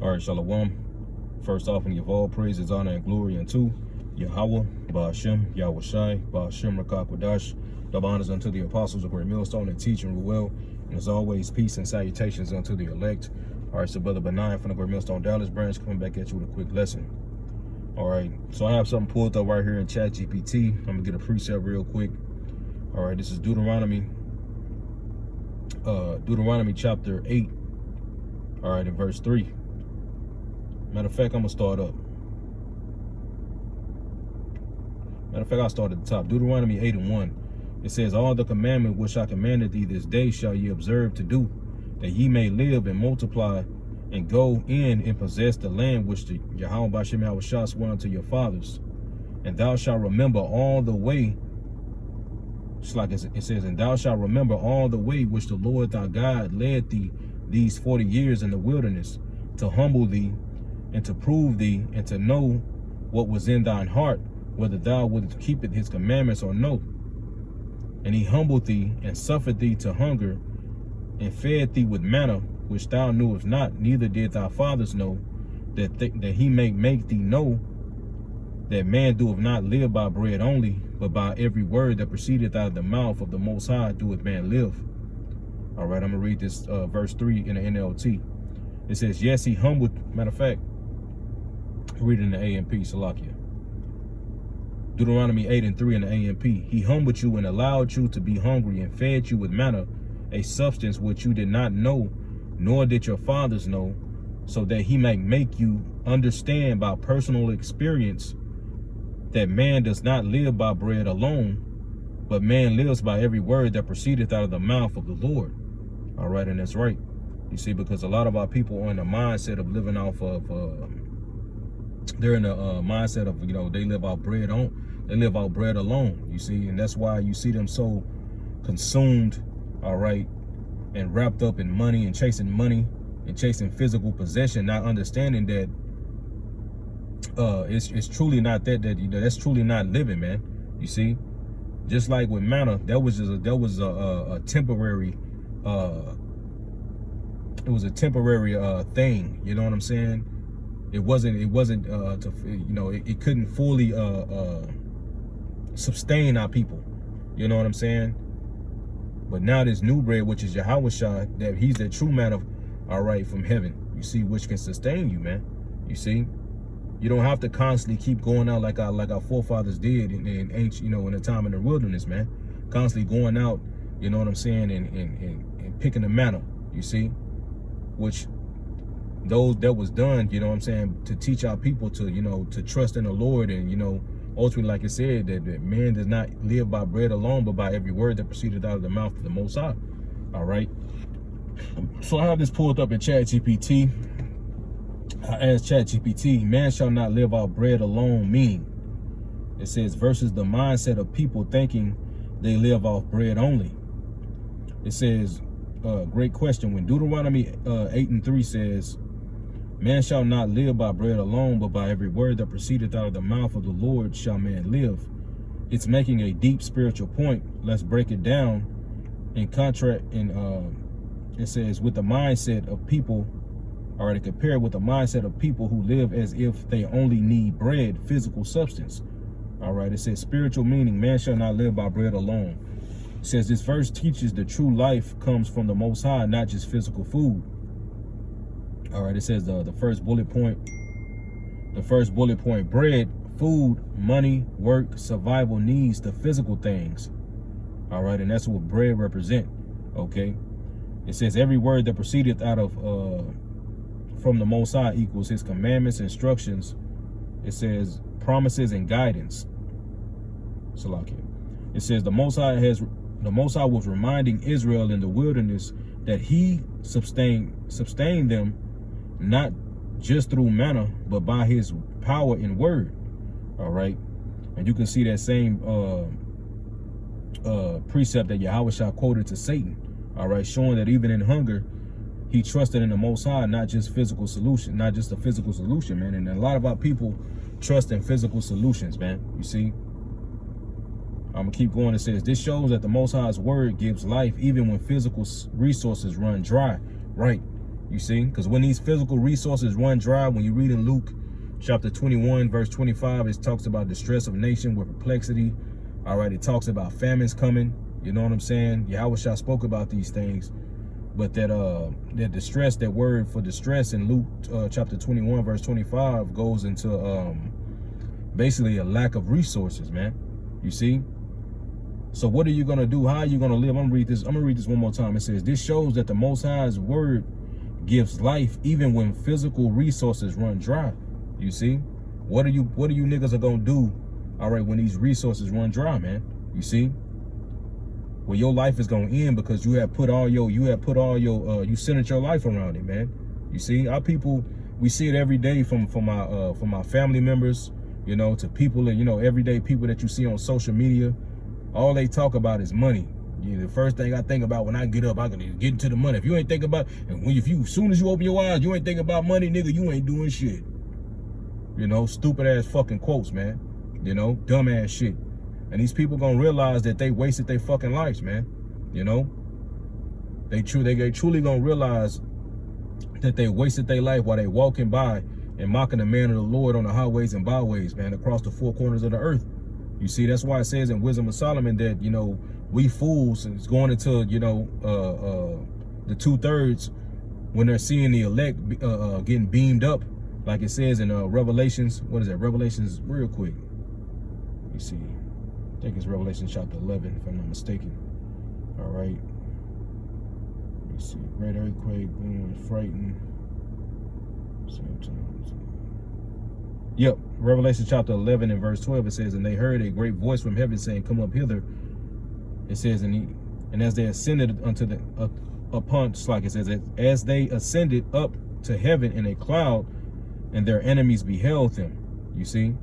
All right, Shalom. First off, and give all praises, honor, and glory unto Yahweh, Ba'ashem, Yahweh Shai, Ba'ashem, Rakak Wadash. Double honors unto the apostles of Great Millstone and teaching Ruel. And as always, peace and salutations unto the elect. All right, so Brother Benign from the Great Millstone Dallas branch coming back at you with a quick lesson. All right, so I have something pulled up right here in Chat GPT. I'm going to get a precept real quick. All right, this is Deuteronomy chapter 8. All right, in verse 3. Matter of fact, I'm going to start up. Matter of fact, I'll start at the top. Deuteronomy 8:1. It says, all the commandment which I commanded thee this day shall ye observe to do, that ye may live and multiply, and go in and possess the land which the Yahweh Ba'ashem Yahweh Shah swore unto your fathers. And thou shalt remember all the way, just like it says, and thou shalt remember all the way which the Lord thy God led thee these 40 years in the wilderness, to humble thee, and to prove thee, and to know what was in thine heart, whether thou wouldst keep his commandments or no. And he humbled thee, and suffered thee to hunger, and fed thee with manna, which thou knewest not, neither did thy fathers know, that he may make thee know that man doeth not live by bread only, but by every word that proceedeth out of the mouth of the Most High doeth man live. All right, I'm going to read this verse 3 in the NLT. It says, yes, he humbled, matter of fact, read it in the AMP, Salakia. Deuteronomy 8:3 in the AMP. He humbled you and allowed you to be hungry, and fed you with manna, a substance which you did not know, nor did your fathers know, so that he might make you understand by personal experience that man does not live by bread alone, but man lives by every word that proceedeth out of the mouth of the Lord. All right, and that's right. You see, because a lot of our people are in the mindset of living off of, they're in the mindset of, they live off bread alone, you see, and that's why you see them so consumed, all right, and wrapped up in money and chasing physical possession, not understanding that it's truly not that's truly not living, man. You see, just like with manna, that was a temporary it was a temporary thing, you know what I'm saying? It wasn't it couldn't fully sustain our people, you know what I'm saying? But now this new bread, which is Yahweh Shah, that he's the true manna, all right, from heaven, you see, which can sustain you, man. You see, you don't have to constantly keep going out like our forefathers did in ancient, in the time in the wilderness, man. Constantly going out, you know what I'm saying, and picking the manna, you see, which that was done, you know what I'm saying, to teach our people to, to trust in the Lord, and, ultimately, like it said, that man does not live by bread alone, but by every word that proceeded out of the mouth of the Most High. All right. So I have this pulled up in Chat GPT. I asked Chat GPT, man shall not live off bread alone mean? It says, versus the mindset of people thinking they live off bread only. It says, great question. When Deuteronomy 8:3 says, man shall not live by bread alone, but by every word that proceedeth out of the mouth of the Lord shall man live, it's making a deep spiritual point. Let's break it down in contrast. It says, with the mindset of people, all right, to compare with the mindset of people who live as if they only need bread, physical substance. All right, it says spiritual meaning, man shall not live by bread alone. It says this verse teaches the true life comes from the Most High, not just physical food. All right, it says the first bullet point, bread, food, money, work, survival needs, the physical things. All right, and that's what bread represent. Okay, it says every word that proceedeth out of from the Most High equals his commandments, instructions. It says promises and guidance. Salakia. It says the Most High was reminding Israel in the wilderness that he sustained them, not just through manna, but by his power and word. All right, and you can see that same precept that Yahweh Shah quoted to Satan. All right, showing that even in hunger, he trusted in the Most High, not just a physical solution, man. And a lot of our people trust in physical solutions, man. You see, I'm gonna keep going. It says this shows that the Most High's word gives life even when physical resources run dry. Right. You see, because when these physical resources run dry, when you read in Luke chapter 21, verse 25, it talks about distress of nation with perplexity. All right, it talks about famines coming. You know what I'm saying? Yahushua spoke about these things. But that distress, that word for distress in Luke chapter 21, verse 25 goes into basically a lack of resources, man. You see? So what are you going to do? How are you going to live? I'm going to read this one more time. It says, this shows that the Most High's word gives life even when physical resources run dry. You see? What are you niggas are going to do, all right, when these resources run dry, man? You see? Well, your life is going to end because you centered your life around it, man. You see? Our people, we see it every day from our family members, you know, to people, you know, everyday people that you see on social media. All they talk about is money. You know, the first thing I think about when I get up, I'm gonna get into the money. If you ain't thinking about, and as soon as you open your eyes, you ain't thinking about money, nigga, you ain't doing shit. You know, stupid ass fucking quotes, man. You know, dumb ass shit. And these people gonna realize that they wasted their fucking lives, man. You know, they truly gonna realize that they wasted their life while they walking by and mocking the man of the Lord on the highways and byways, man, across the four corners of the earth. You see, that's why it says in Wisdom of Solomon that, you know, we fools is going into, you know, the 2/3 when they're seeing the elect getting beamed up, like it says in Revelations. What is that? Revelations, real quick. You see, I think it's Revelation chapter 11, if I'm not mistaken. All right. You see, great earthquake, boom, frightened. Same time. Yep, Revelation chapter 11 and verse 12, it says, and they heard a great voice from heaven saying, come up hither. It says, and as they ascended unto the like it says, as they ascended up to heaven in a cloud, and their enemies beheld them. You see?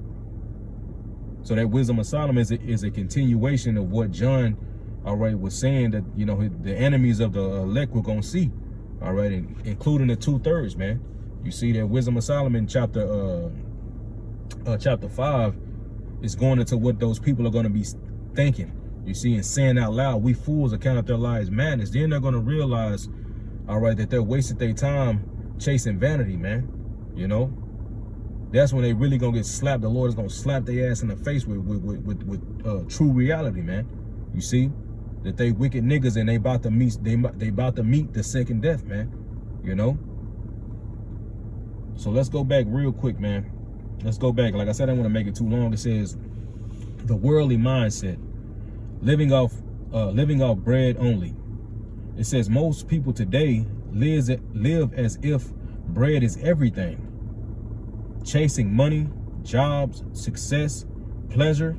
So that Wisdom of Solomon is a continuation of what John, all right, was saying, that, you know, the enemies of the elect were gonna see, all right, including the 2/3, man. You see that Wisdom of Solomon chapter 5 is going into what those people are going to be thinking, you see, and saying out loud, we fools account of their lives madness. Then they're going to realize, all right, that they're wasting their time chasing vanity, man. You know, that's when they really going to get slapped. The Lord is going to slap their ass in the face with true reality, man. You see that they wicked niggas and they about to meet the second death, man. You know. So let's go back real quick, man. Let's go back. Like I said, I don't want to make it too long. It says the worldly mindset, living off bread only. It says most people today live as if bread is everything, chasing money, jobs, success, pleasure,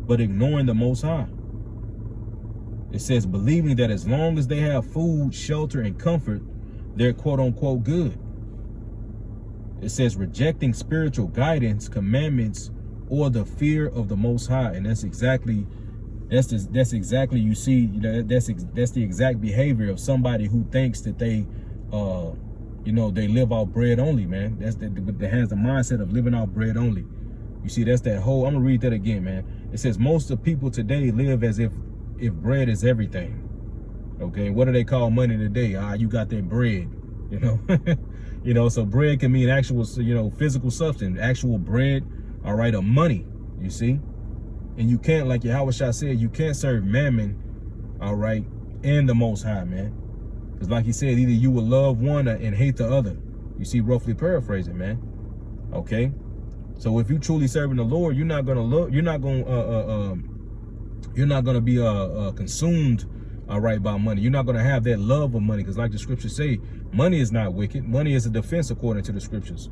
but ignoring the Most High. It says believing that as long as they have food, shelter, and comfort, they're quote unquote good. It says rejecting spiritual guidance, commandments, or the fear of the Most High, and that's exactly you see, you know, that's the exact behavior of somebody who thinks that they, you know, they live off bread only, man. That has the mindset of living off bread only. You see, that's that whole. I'm gonna read that again, man. It says most of people today live as if bread is everything. Okay, what do they call money today? You got that bread, you know. You know, so bread can mean actual, you know, physical substance, actual bread, all right, of money, you see? And you can't, like Yahushua said, you can't serve mammon, all right, and the Most High, man. Because like he said, either you will love one and hate the other. You see, roughly paraphrasing, man. Okay? So if you truly serving the Lord, you're not gonna be consumed, all right, by money. You're not gonna have that love of money, because like the scriptures say, money is not wicked. Money is a defense according to the scriptures.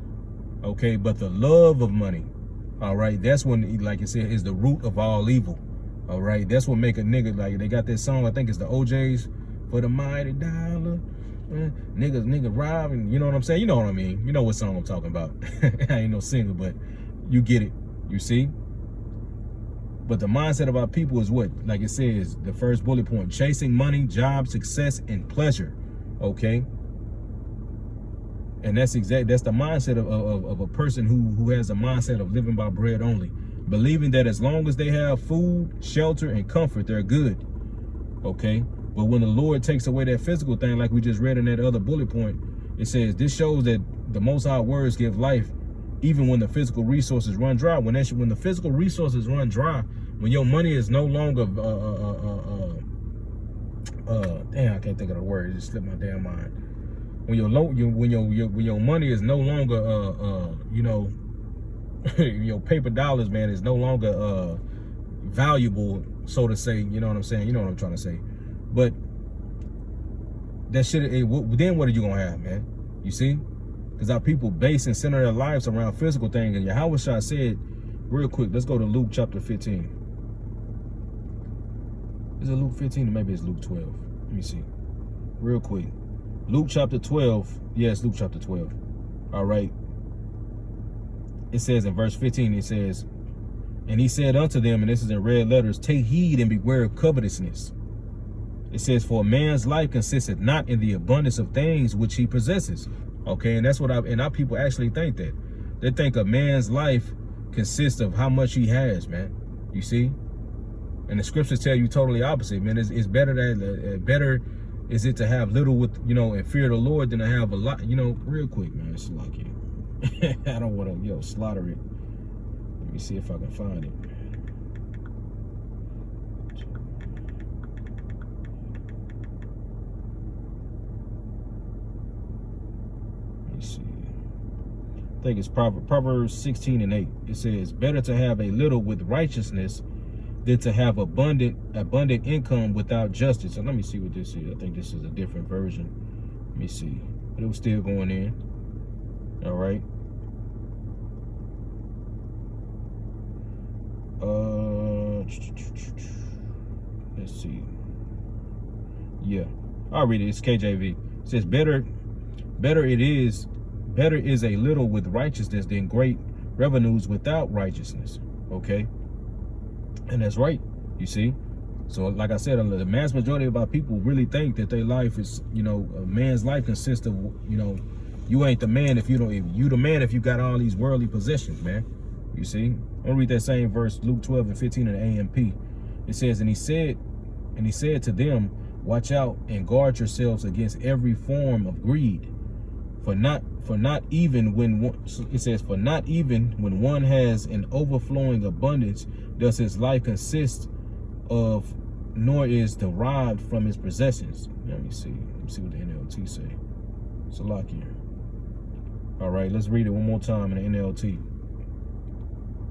Okay, but the love of money, all right, that's when, like it said, is the root of all evil. All right, that's what make a nigga, like they got that song, I think it's the OJs, for the mighty dollar, niggas robbing, you know what I'm saying? You know what I mean? You know what song I'm talking about. I ain't no singer, but you get it, you see? But the mindset of our people is what? Like it says, the first bullet point, chasing money, job, success, and pleasure. Okay? And that's the mindset of a person who has a mindset of living by bread only. Believing that as long as they have food, shelter, and comfort, they're good. Okay? But when the Lord takes away that physical thing, like we just read in that other bullet point, It says, this shows that the Most High words give life even when the physical resources run dry. When the physical resources run dry, when your money is no longer, damn, I can't think of the word. It just slipped my damn mind. When your money is no longer, you know, your paper dollars, man, is no longer valuable, so to say. You know what I'm saying? You know what I'm trying to say. But that shit, then what are you gonna have, man? You see? Because our people base and center their lives around physical things. And Yahweh Shah said, real quick, let's go to Luke chapter 15. Is it Luke 15 or maybe it's Luke 12? Let me see. Real quick. Luke chapter 12. Yes, Luke chapter 12. All right. It says in verse 15, it says, and he said unto them, and this is in red letters, take heed and beware of covetousness. It says, for a man's life consisteth not in the abundance of things which he possesses. Okay, and that's what our people actually think that. They think a man's life consists of how much he has, man. You see? And the scriptures tell you totally opposite, man. It's better that better is it to have little with, you know, and fear the Lord than to have a lot, you know, real quick, man. It's like it. I don't want to, slaughter it. Let me see if I can find it. Let me see. I think it's Proverbs 16 and 8. It says, better to have a little with righteousness than to have abundant income without justice. So let me see what this is. I think this is a different version. Let me see. But it was still going in. All right. Let's see. Yeah, I'll read it. It's KJV. It says, better is a little with righteousness than great revenues without righteousness. Okay. And that's right, you see. So like I said, the mass majority of our people really think that their life is, you know, a man's life consists of, you know, you ain't the man if you don't, you the man if you got all these worldly possessions, man. You see. I'm gonna read that same verse, Luke 12 and 15 in the AMP. It says, and he said to them, watch out and guard yourselves against every form of greed. For not even when one has an overflowing abundance does his life consist of, nor is derived from his possessions. Let me see what the NLT say. Salakia. All right, let's read it one more time in the NLT.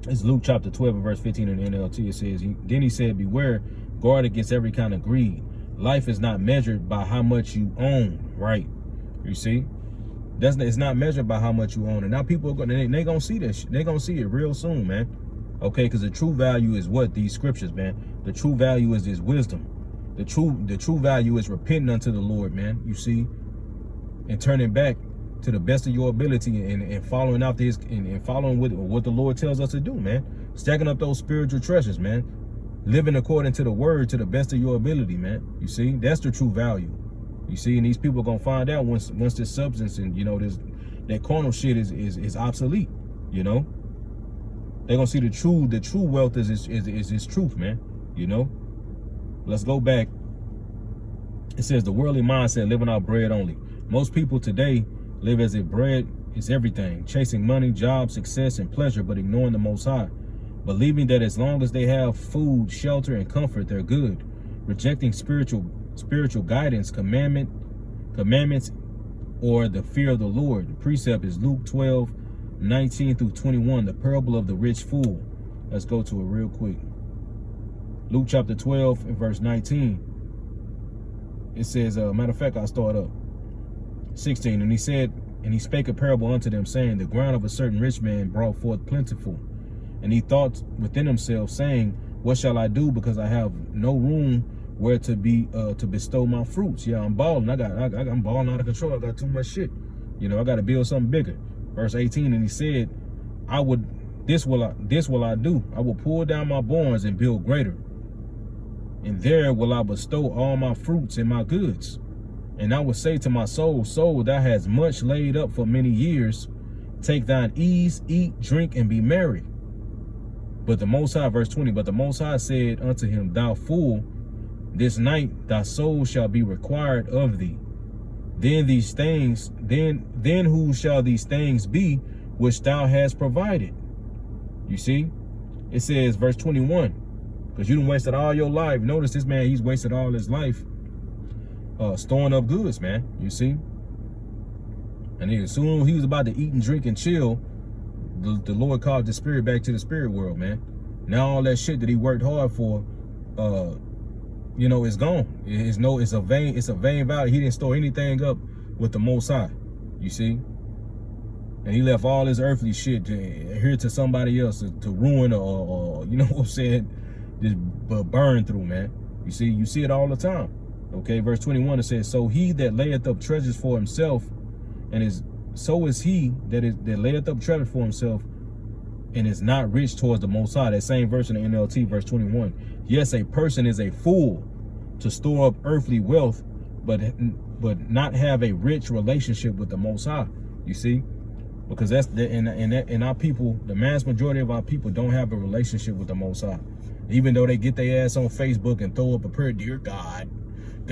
It's Luke chapter 12 and verse 15 in the NLT. It says, then he said, beware, guard against every kind of greed. Life is not measured by how much you own, right? You see? It's not measured by how much you own. And now people are going to see this. They're going to see it real soon, man. Okay, because the true value is what? These scriptures, man. The true value is this wisdom. The true value is repenting unto the Lord, man. You see? And turning back to the best of your ability and following out this and following what the Lord tells us to do, man. Stacking up those spiritual treasures, man. Living according to the word to the best of your ability, man. You see? That's the true value. You see, and these people are gonna find out once this substance and, you know, that carnal shit is obsolete. You know, they're gonna see the true wealth is truth, man. You know, let's go back. It says the worldly mindset, living out bread only. Most people today live as if bread is everything, chasing money, job, success, and pleasure, but ignoring the Most High, believing that as long as they have food, shelter, and comfort, they're good, rejecting spiritual guidance, commandments, or the fear of the Lord. The precept is Luke 12, 19 through 21, the parable of the rich fool. Let's go to it real quick. Luke chapter 12 and verse 19. It says, matter of fact, I'll start up. 16, and he spake a parable unto them, saying, the ground of a certain rich man brought forth plentiful. And he thought within himself, saying, what shall I do, because I have no room where to bestow my fruits? Yeah, I'm balling. I'm balling out of control. I got too much shit. You know, I got to build something bigger. Verse 18, and he said, this will I do. I will pull down my barns and build greater. And there will I bestow all my fruits and my goods. And I will say to my soul, soul, thou hast much laid up for many years. Take thine ease, eat, drink, and be merry. But the Most High, verse 20, but the Most High said unto him, thou fool, this night thy soul shall be required of thee. Then who shall these things be which thou hast provided? You see, it says verse 21, because you done wasted all your life. Notice this man, he's wasted all his life storing up goods, man. You see, and then as soon as he was about to eat and drink and chill, the Lord called the spirit back to the spirit world, man. Now all that shit that he worked hard for, you know, is gone. It's a vain vow. He didn't store anything up with the Most High, you see. And he left all his earthly shit here to somebody else to ruin or you know what I'm saying, just burn through, man. You see it all the time. Okay, verse 21, it says, so he that layeth up treasures for himself, so is he that layeth up treasure for himself and is not rich towards the Most High. That same verse in the NLT, verse 21. Yes, a person is a fool to store up earthly wealth, but not have a rich relationship with the Most High. You see, because in our people, the mass majority of our people don't have a relationship with the Most High. Even though they get their ass on Facebook and throw up a prayer, dear God,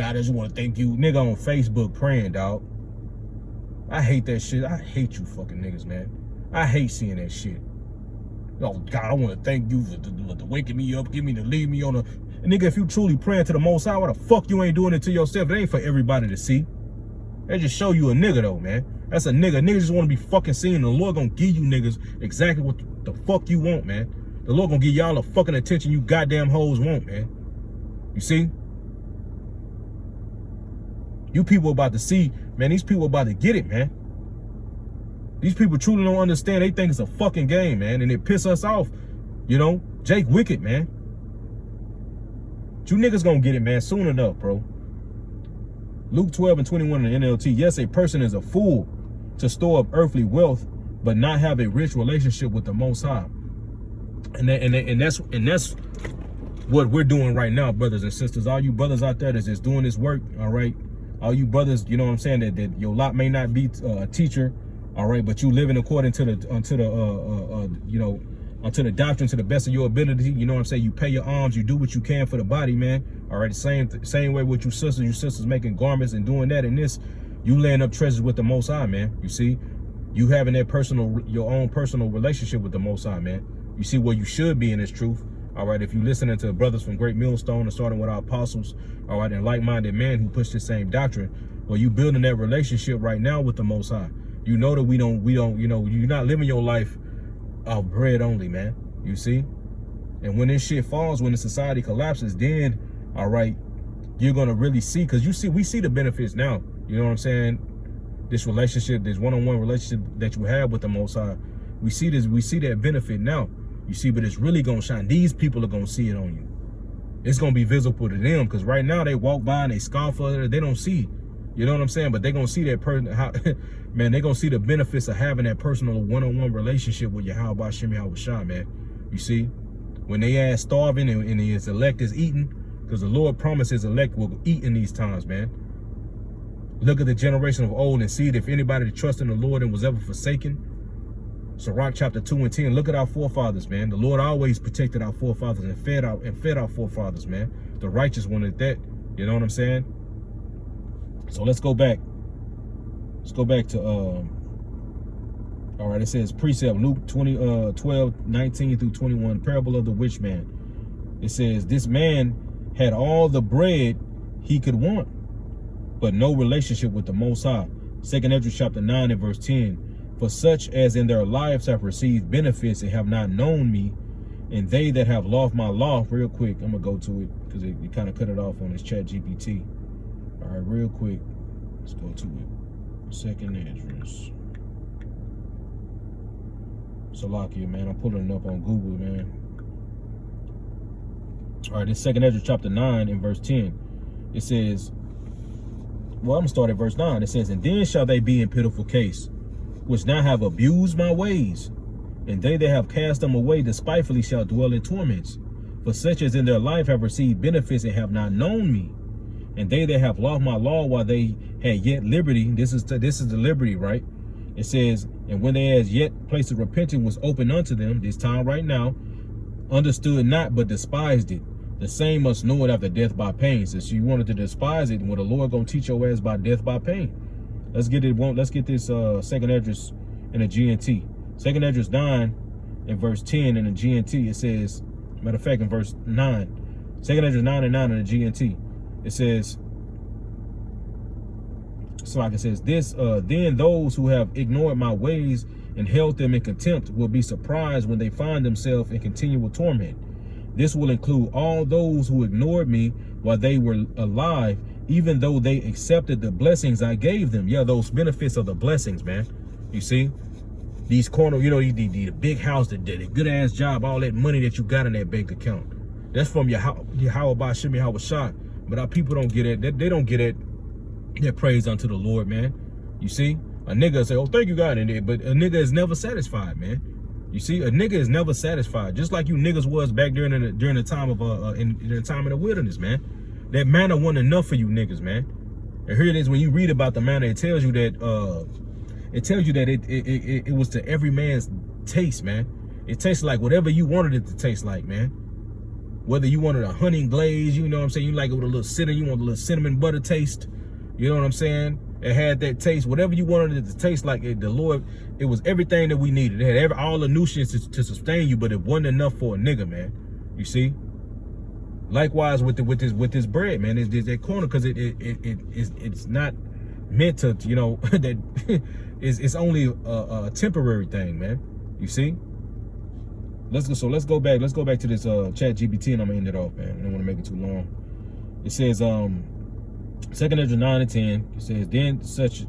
I just want to thank you, nigga, on Facebook praying, dog. I hate that shit. I hate you fucking niggas, man. I hate seeing that shit. Oh God, I want to thank you for waking me up, give me to leave me on a nigga. If you truly praying to the Most High, why the fuck you ain't doing it to yourself? It ain't for everybody to see. They just show you a nigga though, man. That's a nigga. Niggas just want to be fucking seen. The Lord gonna give you niggas exactly what the fuck you want, man. The Lord gonna give y'all the fucking attention you goddamn hoes want, man. You see? You people about to see, man. These people about to get it, man. These people truly don't understand. They think it's a fucking game, man, and it piss us off. You know, Jake Wicked, man. You niggas gonna get it, man, soon enough, bro. Luke 12 and 21 in the NLT. Yes, a person is a fool to store up earthly wealth, but not have a rich relationship with the Most High. And that's what we're doing right now, brothers and sisters. All you brothers out there that's just doing this work, all right. All you brothers, you know what I'm saying, that your lot may not be a teacher, all right, but you living according to the doctrine to the best of your ability. You know what I'm saying? You pay your alms, you do what you can for the body, man. All right, same way with you sisters making garments and doing that. And this, you laying up treasures with the Most High, man. You see, you having that your own personal relationship with the Most High, man. You see where you should be in this truth. All right, if you're listening to brothers from Great Millstone and starting with our apostles, all right, and like-minded men who push the same doctrine, well, you building that relationship right now with the Most High. You know that we don't, you know, you're not living your life of bread only, man. You see? And when this shit falls, when the society collapses, then, all right, you're going to really see, because we see the benefits now. You know what I'm saying? This relationship, this one-on-one relationship that you have with the Most High, we see that benefit now. You see, but it's really going to shine. These people are going to see it on you. It's going to be visible to them, because right now they walk by and they scoff at it. They don't see. You know what I'm saying? But they're going to see that person, man, they're going to see the benefits of having that personal one-on-one relationship with Yahweh Shem Yahushua, man. You see? When they ass starving and his elect is eating, because the Lord promised his elect will eat in these times, man. Look at the generation of old and see if anybody that trusted in the Lord and was ever forsaken. Sirach chapter 2 and 10. Look at our forefathers, man. The Lord always protected our forefathers and fed our forefathers, man. The righteous one at that. You know what I'm saying? So let's go back. Let's go back to all right, it says precept, Luke 12, 19 through 21, parable of the rich man. It says, this man had all the bread he could want, but no relationship with the Most High. 2nd Ezra chapter 9 and verse 10. For such as in their lives have received benefits and have not known me, and they that have loved my law, real quick, I'm going to go to it because it kind of cut it off on this chat GPT. All right, real quick, let's go to it. 2nd Ezra. Salakia, man, I'm pulling it up on Google, man. All right, this 2nd Ezra chapter 9 and verse 10. It says, well, I'm going to start at verse 9. It says, and then shall they be in pitiful case, which now have abused my ways, and they that have cast them away despitefully shall dwell in torments. For such as in their life have received benefits and have not known me, and they that have lost my law while they had yet liberty. This is the liberty, right? It says, and when they as yet place of repentance was open unto them, this time right now, understood not but despised it. The same must know it after death by pain. Since you wanted to despise it, well, the Lord gonna teach your ass by death by pain. Let's get it. Let's get this second address in the GNT. Second address 9 in verse 10 in the GNT. It says, matter of fact, in verse 9, second address 9 and 9 in the GNT. It says, so like it says, this then those who have ignored my ways and held them in contempt will be surprised when they find themselves in continual torment. This will include all those who ignored me while they were alive, even though they accepted the blessings I gave them. Yeah, those benefits of the blessings, man. You see, these corner, you know, the big house, the good ass job, all that money that you got in that bank account. That's from your how about Shimmy how was shot. But our people don't get it. They don't get it. That praise unto the Lord, man. You see, a nigga say, "Oh, thank you, God," but a nigga is never satisfied, man. You see, a nigga is never satisfied. Just like you niggas was back during the time of in the time in the wilderness, man. That manna wasn't enough for you niggas, man. And here it is, when you read about the manna, it tells you that it was to every man's taste, man. It tastes like whatever you wanted it to taste like, man. Whether you wanted a honey glaze, you know what I'm saying, you like it with a little cinnamon, you want a little cinnamon butter taste. You know what I'm saying? It had that taste, whatever you wanted it to taste like. The Lord, it was everything that we needed. It had all the nutrients to sustain you, but it wasn't enough for a nigga, man. You see? Likewise with this bread, man. It's that corner, because it's not meant to, you know, that it's only a temporary thing, man. You see? Let's go back to this chat GPT, and I'm gonna end it off, man. I don't want to make it too long. It says second Ezra 9 and 10, it says, then such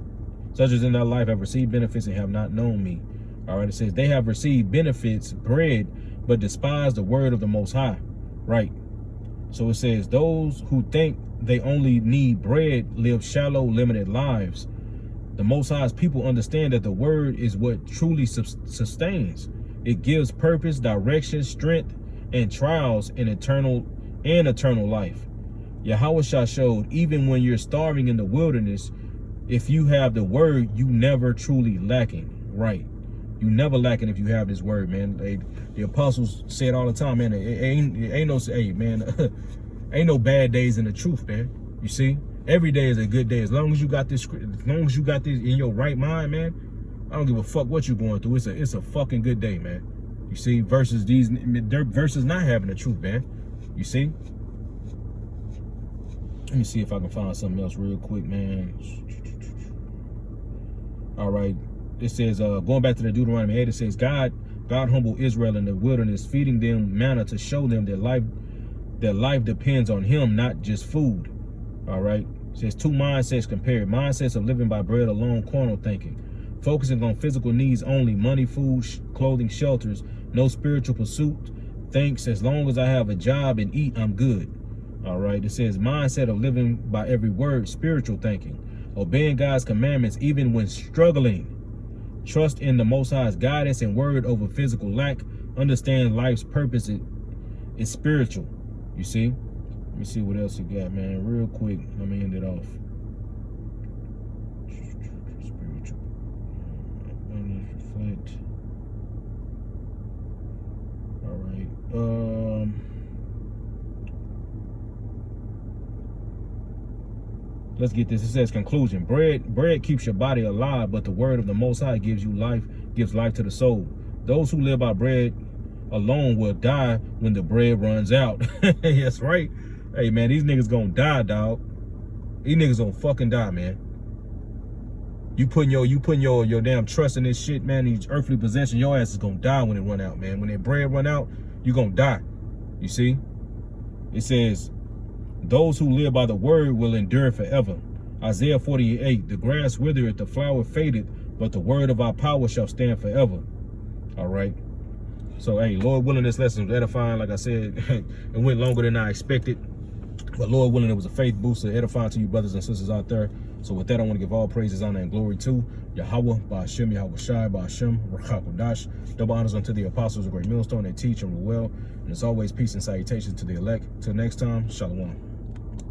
as in their life have received benefits and have not known me. All right, it says, they have received benefits, bread, but despise the word of the Most High. Right. So it says, those who think they only need bread live shallow, limited lives. The Most High's people understand that the word is what truly sustains. It gives purpose, direction, strength, and trials in eternal life. Yahweh showed, even when you're starving in the wilderness, if you have the word, you never truly lacking. Right. You never lacking if you have this word, man. The apostles said all the time, man, it ain't no, hey, man, ain't no bad days in the truth, man. You see, every day is a good day. As long as you got this in your right mind, man, I don't give a fuck what you're going through. It's a fucking good day, man. You see, versus not having the truth, man. You see? Let me see if I can find something else real quick, man. All right. It says, going back to the Deuteronomy 8, it says, God humbled Israel in the wilderness, feeding them manna to show them that life depends on him, not just food. All right. It says, two mindsets compared. Mindsets of living by bread alone, carnal thinking. Focusing on physical needs only, money, food, clothing, shelters, no spiritual pursuit. Thinks, as long as I have a job and eat, I'm good. All right. It says, mindset of living by every word, spiritual thinking. Obeying God's commandments even when struggling. Trust in the Most High's guidance and word over physical lack. Understand life's purpose is spiritual. You see? Let me see what else you got, man. Real quick. Let me end it off. Spiritual. Reflect. All right. Let's get this. It says conclusion. Bread keeps your body alive, but the word of the Most High gives life to the soul. Those who live by bread alone will die when the bread runs out. That's right. Hey, man, these niggas gonna die, dog. These niggas gonna fucking die, man. You putting your damn trust in this shit, man. These earthly possessions, your ass is gonna die when it run out, man. When that bread run out, you gonna die. You see? It says, those who live by the word will endure forever. Isaiah 48, the grass withereth, the flower fadeth, but the word of our power shall stand forever. All right. So, hey, Lord willing, this lesson was edifying. Like I said, it went longer than I expected. But Lord willing, it was a faith booster, edifying to you brothers and sisters out there. So with that, I want to give all praises, honor, and glory to Yahweh, Ba'ashem, Yahweh Shai, Ba'ashem, Rakakodash. Double honors unto the apostles of Great Millstone. They teach and rule well. And as always, peace and salutations to the elect. Till next time, Shalom.